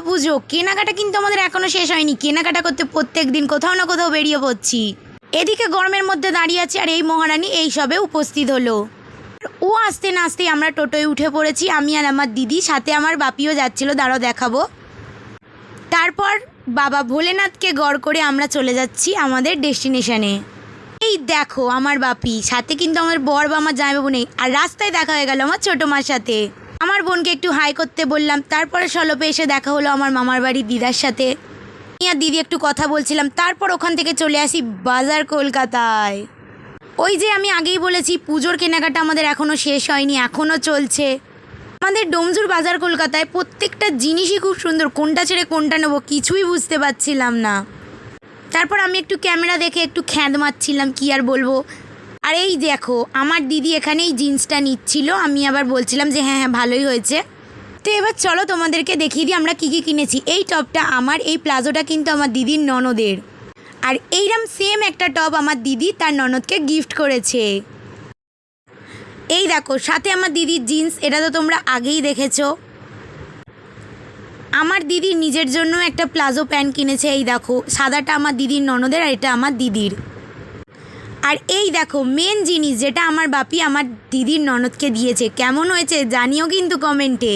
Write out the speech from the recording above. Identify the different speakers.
Speaker 1: পুজো, কেনাকাটা কিন্তু আমাদের এখনো শেষ হয়নি। কেনাকাটা করতে প্রত্যেক দিন কোথাও না কোথাও বেরিয়ে পড়ছি। এদিকে গরমের মধ্যে দাঁড়িয়ে আছি আর এই মহারানী এই সবে উপস্থিত হলো। ও আসতে না আসতেই আমরা টোটোয় উঠে পড়েছি, আমি আর আমার দিদি, সাথে আমার বাপিও যাচ্ছিল, দাঁড়াও দেখাবো। তারপর বাবা ভোলেনাথকে গড় করে আমরা চলে যাচ্ছি আমাদের ডেস্টিনেশনে। এই দেখো আমার বাপি, সাথে কিন্তু আমার বর বা আমার জামাইবাবু নেই। আর রাস্তায় দেখা হয়ে গেল আমার ছোটো মার সাথে। আমার বোনকে একটু হাই করতে বললাম, তারপরে সলপে এসে দেখা হলো আমার মামার বাড়ির দিদার সাথে। আর দিদি একটু কথা বলছিলাম, তারপর ওখান থেকে চলে আসি বাজার কলকাতায়। ওই যে আমি আগেই বলেছি পুজোর কেনাকাটা আমাদের এখনও শেষ হয়নি, এখনও চলছে। আমাদের ডোমজুর বাজার কলকাতায় প্রত্যেকটা জিনিসই খুব সুন্দর, কোনটা ছেড়ে কোনটা নেবো কিছুই বুঝতে পারছিলাম না। তারপর আমি একটু ক্যামেরা দেখে একটু খ্যাঁদ মারছিলাম, কি আর বলবো। আর এই দেখো আমার দিদি এখানে এই জিন্সটা নিচ্ছিল, আমি আবার বলছিলাম যে হ্যাঁ হ্যাঁ ভালোই হয়েছে। তো এবার চলো তোমাদেরকে দেখিয়ে দিই আমরা কী কী কিনেছি। এই টপটা আমার, এই প্লাজোটা কিন্তু আমার দিদির ননদের। আর এইরকম সেম একটা টপ আমার দিদি তার ননদকে গিফট করেছে। এই দেখো সাথে আমার দিদির জিন্স, এটা তো তোমরা আগেই দেখেছো। আমার দিদির নিজের জন্য একটা প্লাজো প্যান্ট কিনেছে, এই দেখো সাদাটা আমার দিদির ননদের আর এটা আমার দিদির। আর এই দেখো মেন জিনিস যেটা আমার বাপি আমার দিদির ননদকে দিয়েছে, কেমন হয়েছে জানিও কিন্তু কমেন্টে।